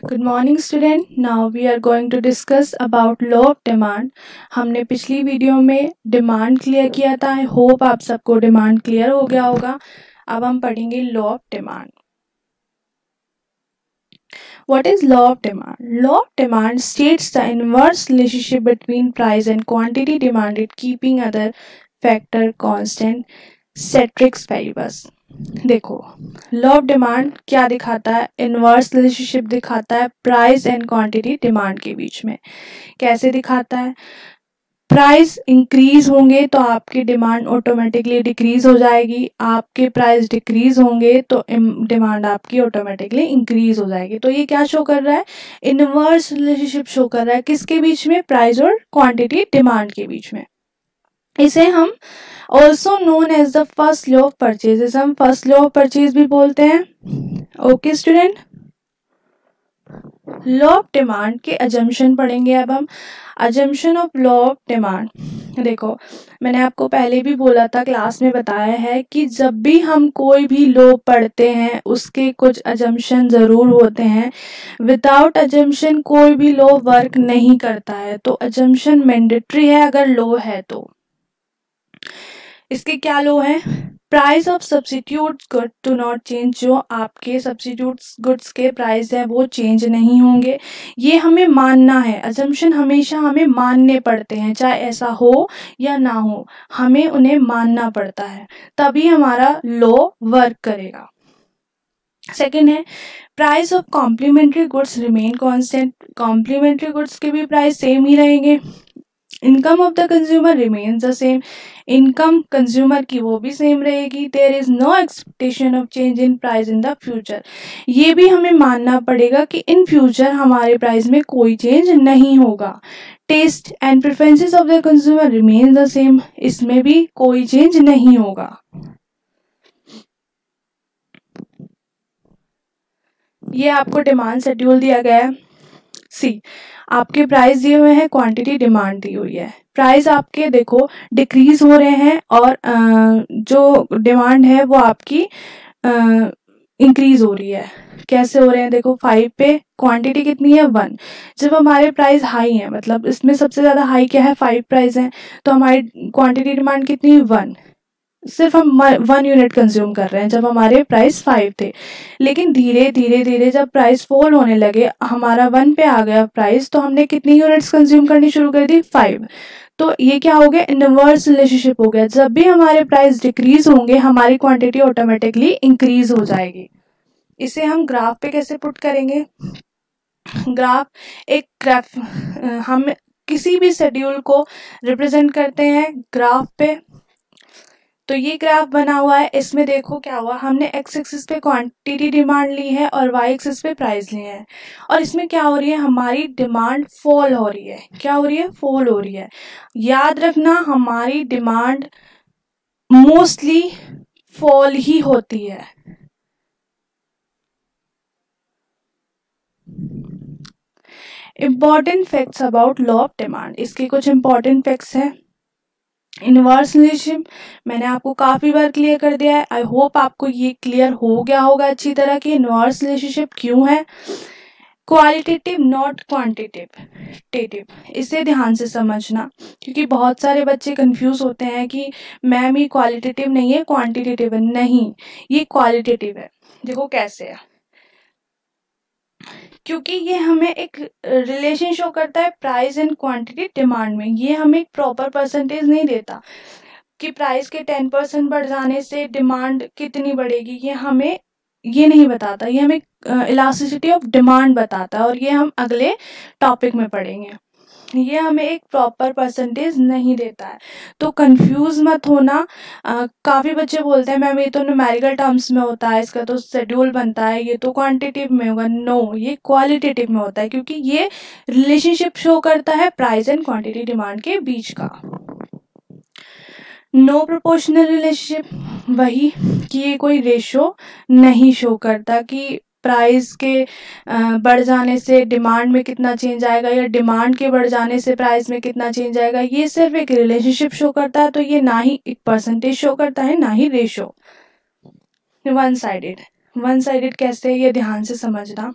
Good morning student. Now we are going to discuss about law of demand. हमने पिछली video में demand clear किया था. I hope आप सबको डिमांड क्लियर हो गया होगा. अब हम पढ़ेंगे law of demand. What is law of demand? Law of demand states the inverse relationship between price and quantity demanded, keeping other factor constant. सेट्रिक्स variables. देखो लॉ ऑफ डिमांड क्या दिखाता है? इनवर्स रिलेशनशिप दिखाता है प्राइस एंड क्वांटिटी डिमांड के बीच में. कैसे दिखाता है? प्राइस इंक्रीज होंगे तो आपकी डिमांड ऑटोमेटिकली डिक्रीज हो जाएगी. आपके प्राइस डिक्रीज होंगे तो डिमांड आपकी ऑटोमेटिकली इंक्रीज हो जाएगी. तो ये क्या शो कर रहा है? इनवर्स रिलेशनशिप शो कर रहा है. किसके बीच में? प्राइस और क्वांटिटी डिमांड के बीच में. इसे हम also known as the first law of purchase. इसे हम फर्स्ट लॉ ऑफ परचेज भी बोलते हैं. Okay student, law of demand के अजम्पशन पढ़ेंगे. अब हम assumption of law of demand. देखो मैंने आपको पहले भी बोला था, क्लास में बताया है कि जब भी हम कोई भी लॉ पढ़ते हैं उसके कुछ अजम्पशन जरूर होते हैं. विदाउट अजम्पशन कोई भी लॉ वर्क नहीं करता है. तो अजम्पशन मैंडेटरी है अगर लॉ है तो. इसके क्या लो है? Price of substitute good do not change. जो आपके सब्स्टिट्यूट गुड्स के प्राइस हैं वो चेंज नहीं होंगे. ये हमें मानना है. अजम्पशन हमेशा हमें मानने पड़ते हैं, चाहे ऐसा हो या ना हो, हमें उन्हें मानना पड़ता है, तभी हमारा लॉ वर्क करेगा. सेकेंड है price of complementary goods remain constant. Complementary goods के भी प्राइस सेम ही रहेंगे. Income of the consumer remains the same. Income consumer की वो भी सेम रहेगी. There is no expectation of change in price in the future. ये भी हमें मानना पड़ेगा कि इन फ्यूचर हमारे प्राइस में कोई चेंज नहीं होगा. Taste and preferences of the consumer remain the same. इसमें भी कोई चेंज नहीं होगा. ये आपको डिमांड शेड्यूल दिया गया है. सी, आपके प्राइस दिए हुए हैं, क्वांटिटी डिमांड दी हुई है. प्राइस आपके देखो डिक्रीज हो रहे हैं और जो डिमांड है वो आपकी इंक्रीज हो रही है. कैसे हो रहे हैं? देखो 5 पे क्वांटिटी कितनी है? 1. जब हमारे प्राइस हाई है, मतलब इसमें सबसे ज्यादा हाई क्या है? 5 प्राइस है, तो हमारी क्वांटिटी डिमांड कितनी है? 1. सिर्फ हम 1 यूनिट कंज्यूम कर रहे हैं जब हमारे प्राइस 5 थे. लेकिन धीरे धीरे धीरे जब प्राइस फॉल होने लगे, हमारा 1 पे आ गया प्राइस, तो हमने कितनी यूनिट्स कंज्यूम करनी शुरू कर दी? 5. तो ये क्या हो गया? इनवर्स रिलेशनशिप हो गया. जब भी हमारे प्राइस डिक्रीज होंगे हमारी क्वांटिटी ऑटोमेटिकली इंक्रीज हो जाएगी. इसे हम ग्राफ पे कैसे पुट करेंगे? ग्राफ एक ग्राफ, हम किसी भी शेड्यूल को रिप्रेजेंट करते हैं ग्राफ पे. तो ये ग्राफ बना हुआ है. इसमें देखो क्या हुआ, हमने एक्स एक्सिस पे क्वांटिटी डिमांड ली है और वाई एक्सिस पे प्राइस लिए हैं. और इसमें क्या हो रही है? हमारी डिमांड फॉल हो रही है. क्या हो रही है? फॉल हो रही है. याद रखना हमारी डिमांड मोस्टली फॉल ही होती है. Important facts about law of demand. इसके कुछ इंपॉर्टेंट फैक्ट्स हैं. इनवर्स रिलेशनशिप मैंने आपको काफी बार क्लियर कर दिया है. आई होप आपको ये क्लियर हो गया होगा अच्छी तरह कि इनवर्स रिलेशनशिप क्यों है. Qualitative not quantitative. इसे ध्यान से समझना, क्योंकि बहुत सारे बच्चे कंफ्यूज होते हैं कि मैम ये क्वालिटेटिव नहीं है क्वांटिटेटिव है. नहीं, ये क्वालिटेटिव है. देखो कैसे है, क्योंकि ये हमें एक रिलेशन शो करता है प्राइस एंड क्वांटिटी डिमांड में. ये हमें एक प्रॉपर परसेंटेज नहीं देता कि प्राइस के 10% बढ़ जाने से डिमांड कितनी बढ़ेगी. ये हमें ये नहीं बताता. ये हमें इलास्टिसिटी ऑफ डिमांड बताता है और ये हम अगले टॉपिक में पढ़ेंगे. ये हमें एक प्रॉपर परसेंटेज नहीं देता है. तो कंफ्यूज मत होना. काफ़ी बच्चे बोलते हैं मैम ये तो न्यूमेरिकल टर्म्स में होता है, इसका तो शेड्यूल बनता है, ये तो क्वांटिटेटिव में होगा. नो, ये क्वालिटेटिव में होता है, क्योंकि ये रिलेशनशिप शो करता है प्राइस एंड क्वांटिटी डिमांड के बीच का. नो प्रोपोर्शनल रिलेशनशिप, वही कि ये कोई रेशो नहीं शो करता कि प्राइस के बढ़ जाने से डिमांड में कितना चेंज आएगा या डिमांड के बढ़ जाने से प्राइस में कितना चेंज आएगा. ये सिर्फ एक रिलेशनशिप शो करता है. तो ये ना ही एक परसेंटेज शो करता है ना ही ratio. One sided. One sided कैसे? ये ध्यान से समझना.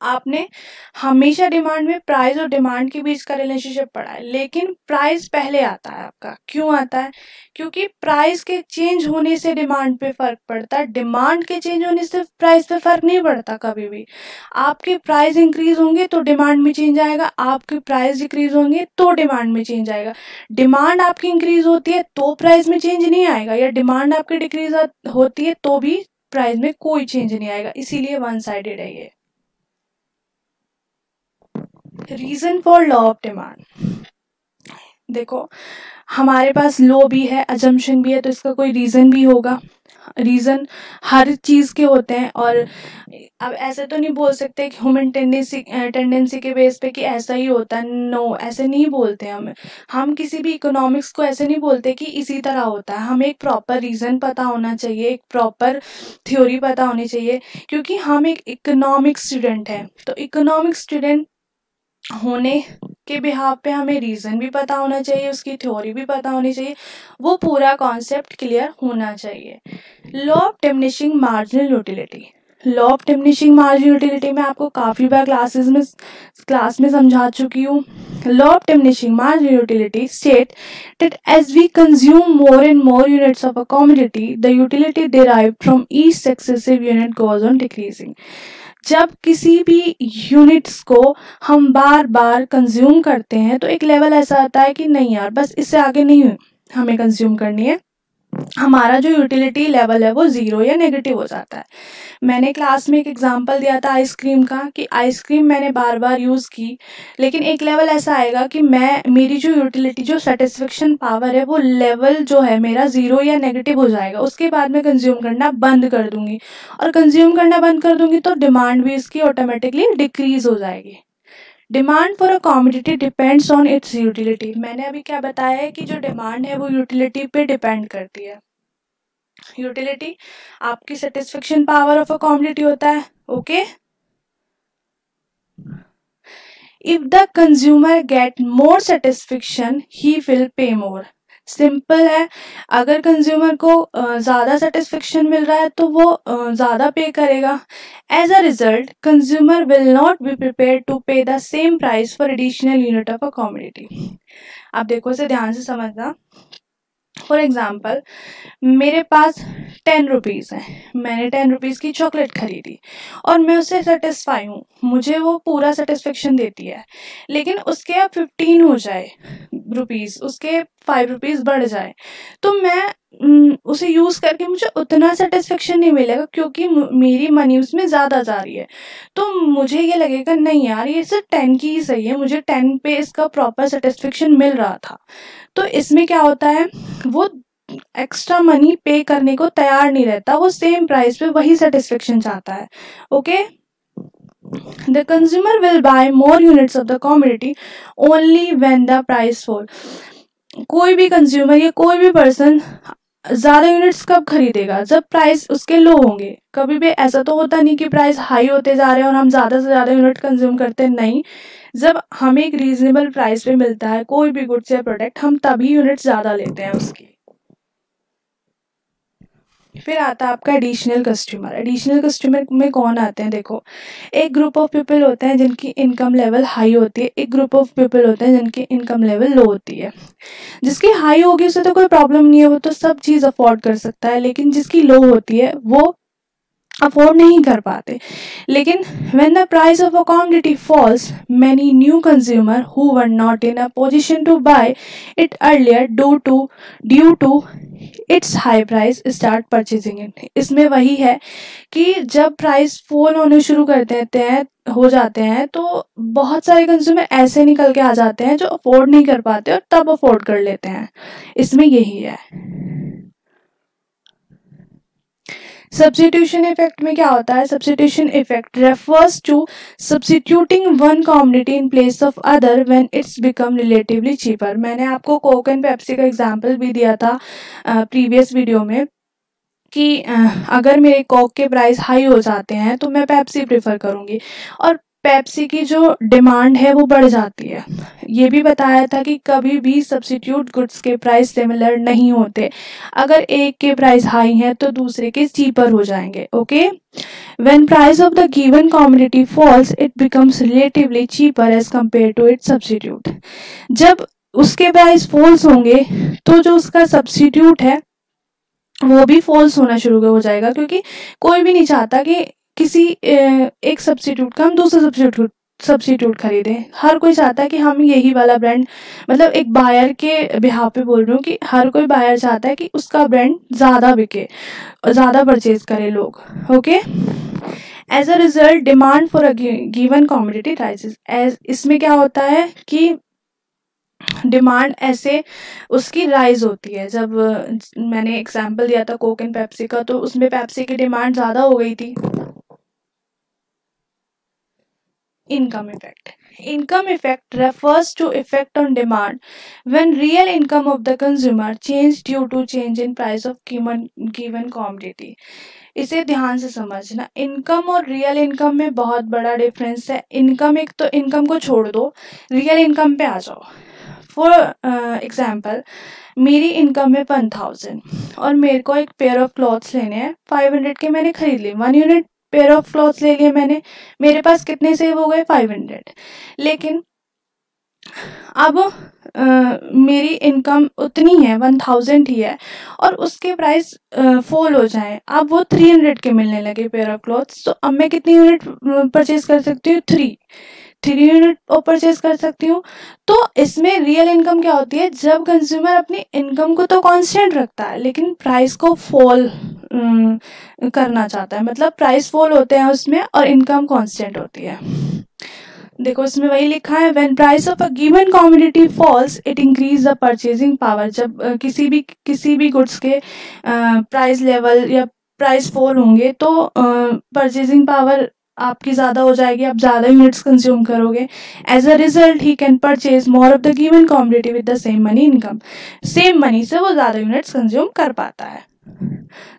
आपने हमेशा डिमांड में प्राइस और डिमांड के बीच का रिलेशनशिप पढ़ा है, लेकिन प्राइस पहले आता है आपका। क्यों आता है? क्योंकि प्राइस के चेंज होने से डिमांड पे फर्क पड़ता है, डिमांड के चेंज होने से प्राइस पे फर्क नहीं पड़ता कभी भी। आपके प्राइस इंक्रीज होंगे तो डिमांड में चेंज आएगा, आपके प्राइस डिक्रीज होंगे तो डिमांड में चेंज आएगा। डिमांड आपकी इंक्रीज होती है तो प्राइस में चेंज नहीं आएगा, या डिमांड आपकी डिक्रीज होती है तो भी प्राइस में कोई चेंज नहीं आएगा, इसीलिए वन साइडेड है ये। Reason for law of demand, देखो हमारे पास लॉ भी है, अजम्पशन भी है, तो इसका कोई रीजन भी होगा। रीजन हर चीज के होते हैं, और अब ऐसे तो नहीं बोल सकते कि ह्यूमन टेंडेंसी के बेस पे कि ऐसा ही होता है, नो ऐसे नहीं बोलते हम किसी भी इकोनॉमिक्स को ऐसे नहीं बोलते कि इसी तरह होता है। हमें एक प्रॉपर रीजन पता होना चाहिए, एक प्रॉपर थ्योरी पता होनी चाहिए, क्योंकि हम एक इकोनॉमिक्स स्टूडेंट हैं। तो इकोनॉमिक्स स्टूडेंट होने के बिहाफ पे हमें रीजन भी पता होना चाहिए, उसकी थ्योरी भी पता होनी चाहिए, वो पूरा कॉन्सेप्ट क्लियर होना चाहिए। Law of diminishing marginal utility, law of diminishing marginal utility में आपको काफ़ी बार क्लास में समझा चुकी हूँ। Law of diminishing marginal utility state that as we consume more and more units of a commodity, the utility derived from each successive unit goes on decreasing. जब किसी भी यूनिट्स को हम बार बार कंज्यूम करते हैं तो एक लेवल ऐसा आता है कि नहीं यार बस इससे आगे नहीं हमें कंज्यूम करनी है, हमारा जो यूटिलिटी लेवल है वो ज़ीरो या नेगेटिव हो जाता है। मैंने क्लास में एक एग्जांपल दिया था आइसक्रीम का, कि आइसक्रीम मैंने बार बार यूज़ की, लेकिन एक लेवल ऐसा आएगा कि मेरी जो यूटिलिटी, जो सेटिस्फेक्शन पावर है, वो लेवल जो है मेरा ज़ीरो या नेगेटिव हो जाएगा। उसके बाद मैं कंज्यूम करना बंद कर दूंगी, और कंज्यूम करना बंद कर दूंगी तो डिमांड भी इसकी ऑटोमेटिकली डिक्रीज हो जाएगी। Demand for a commodity depends on it's utility, मैंने अभी क्या बताया है कि जो डिमांड है वो यूटिलिटी पे डिपेंड करती है। यूटिलिटी आपकी satisfaction power of a commodity होता है, okay. If the consumer get more satisfaction he will pay more, simple है, अगर कंज्यूमर को ज़्यादा सेटिस्फेक्शन मिल रहा है तो वो ज़्यादा पे करेगा। As a result consumer will not be prepare to pay the same price for additional unit of a commodity. अब देखो इसे ध्यान से समझना। फॉर एग्जाम्पल मेरे पास 10 रुपीज़ है, मैंने 10 रुपीज़ की चॉकलेट खरीदी और मैं उससे सेटिस्फाई हूँ, मुझे वो पूरा सेटिस्फेक्शन देती है, लेकिन उसके अब 15 हो जाए रुपीज़, उसके 5 रुपीज़ बढ़ जाए, तो मैं उसे यूज़ करके मुझे उतना सेटिस्फेक्शन नहीं मिलेगा, क्योंकि मेरी मनी उसमें ज़्यादा जा रही है। तो मुझे ये लगेगा नहीं यार ये सिर्फ 10 की ही सही है, मुझे 10 पे इसका प्रॉपर सेटिस्फेक्शन मिल रहा था। तो इसमें क्या होता है, वो एक्स्ट्रा मनी पे करने को तैयार नहीं रहता, वो सेम प्राइस पे वही सेटिस्फेक्शन चाहता है, okay. The consumer will buy more units of the commodity only when the price fall, कोई भी कंज्यूमर या कोई भी पर्सन ज़्यादा यूनिट्स कब खरीदेगा, जब प्राइस उसके लो होंगे। कभी भी ऐसा तो होता नहीं कि प्राइस हाई होते जा रहे हैं और हम ज़्यादा से ज़्यादा यूनिट कंज्यूम करते हैं, नहीं, जब हमें एक रीजनेबल प्राइस पे मिलता है कोई भी गुड्स या प्रोडक्ट, हम तभी यूनिट ज़्यादा लेते हैं उसकी। फिर आता है आपका एडिशनल कस्टमर। एडिशनल कस्टमर में कौन आते हैं, देखो एक ग्रुप ऑफ पीपल होते हैं जिनकी इनकम लेवल हाई होती है, एक ग्रुप ऑफ पीपल होते हैं जिनकी इनकम लेवल लो होती है। जिसकी हाई होगी उसे तो कोई प्रॉब्लम नहीं है, वो तो सब चीज़ अफोर्ड कर सकता है, लेकिन जिसकी लो होती है वो अफोर्ड नहीं कर पाते। लेकिन when the price of a commodity falls, many new consumer who were not in a position to buy it earlier due to its high price start purchasing it। इसमें वही है कि जब प्राइस फॉल होने शुरू कर देते हैं, हो जाते हैं, तो बहुत सारे कंज्यूमर ऐसे निकल के आ जाते हैं जो अफोर्ड नहीं कर पाते और तब अफोर्ड कर लेते हैं, इसमें यही है। सब्स्टिट्यूशन इफेक्ट में क्या होता है, substitution effect refers to substituting one commodity in place of other when it's become relatively cheaper. मैंने आपको कोक एंड पेप्सी का एग्जांपल भी दिया था प्रीवियस वीडियो में कि अगर मेरे कोक के प्राइस हाई हो जाते हैं तो मैं पेप्सी प्रेफर करूँगी, और पेप्सी की जो डिमांड है वो बढ़ जाती है। ये भी बताया था कि कभी भी सब्स्टिट्यूट गुड्स के प्राइस सिमिलर नहीं होते, अगर एक के प्राइस हाई है तो दूसरे के चीपर हो जाएंगे। Okay, when price of the given commodity falls it becomes relatively cheaper as compare to its substitute. जब उसके प्राइस फॉल्स होंगे तो जो उसका सब्स्टिट्यूट है वो भी फॉल्स होना शुरू हो जाएगा, क्योंकि कोई भी नहीं चाहता कि किसी एक सब्स्टिट्यूट का हम दूसरा सब्स्टिट्यूट खरीदें। हर कोई चाहता है कि हम यही वाला ब्रांड, मतलब एक बायर के बिहाफ पे बोल रही हूँ कि हर कोई बायर चाहता है कि उसका ब्रांड ज़्यादा बिके, ज़्यादा परचेज करें लोग। Okay, as a result demand for a given commodity rises. As इसमें क्या होता है कि डिमांड ऐसे उसकी राइज होती है। जब मैंने एग्जांपल दिया था कोक एंड पेप्सी का, तो उसमें पेप्सी की डिमांड ज़्यादा हो गई थी। Income effect. Income effect refers to effect on demand when real income of the consumer change due to change in price of given commodity. इसे ध्यान से समझना, इनकम और रियल इनकम में बहुत बड़ा डिफरेंस है। इनकम, एक तो इनकम को छोड़ दो, रियल इनकम पे आ जाओ। फॉर एग्जाम्पल, मेरी इनकम है 1000 और मेरे को एक पेयर ऑफ क्लॉथ्स लेने हैं 500 के, मैंने खरीद ली 1 यूनिट पेयर ऑफ क्लॉथ्स ले लिए मैंने, मेरे पास कितने सेव हो गए 500। लेकिन अब मेरी इनकम उतनी है 1000 ही है और उसके प्राइस फॉल हो जाए, अब वो 300 के मिलने लगे पेयर ऑफ क्लॉथ्स, तो अब मैं कितनी यूनिट परचेज कर सकती हूँ? 3 यूनिट परचेज कर सकती हूँ। तो इसमें रियल इनकम क्या होती है? जब कंज्यूमर अपनी इनकम को तो कांस्टेंट रखता है लेकिन प्राइस को फॉल करना चाहता है, मतलब प्राइस फॉल होते हैं उसमें और इनकम कांस्टेंट होती है। देखो इसमें वही लिखा है, when price of a given commodity falls it increase the purchasing power. जब किसी भी गुड्स के प्राइस लेवल या प्राइस फॉल होंगे तो परचेजिंग पावर आपकी ज़्यादा हो जाएगी, आप ज़्यादा यूनिट्स कंज्यूम करोगे। As a result he can purchase more of the given commodity with the same money income. Same money से वो ज़्यादा यूनिट्स कंज्यूम कर पाता है।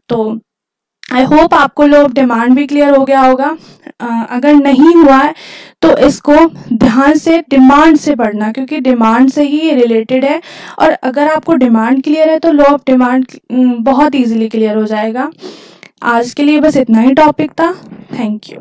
तो आई होप आपको लॉ ऑफ डिमांड भी क्लियर हो गया होगा। अगर नहीं हुआ है तो इसको ध्यान से डिमांड से पढ़ना, क्योंकि डिमांड से ही ये रिलेटेड है। और अगर आपको डिमांड क्लियर है तो लॉ ऑफ डिमांड बहुत इजीली क्लियर हो जाएगा। आज के लिए बस इतना ही टॉपिक था। Thank you.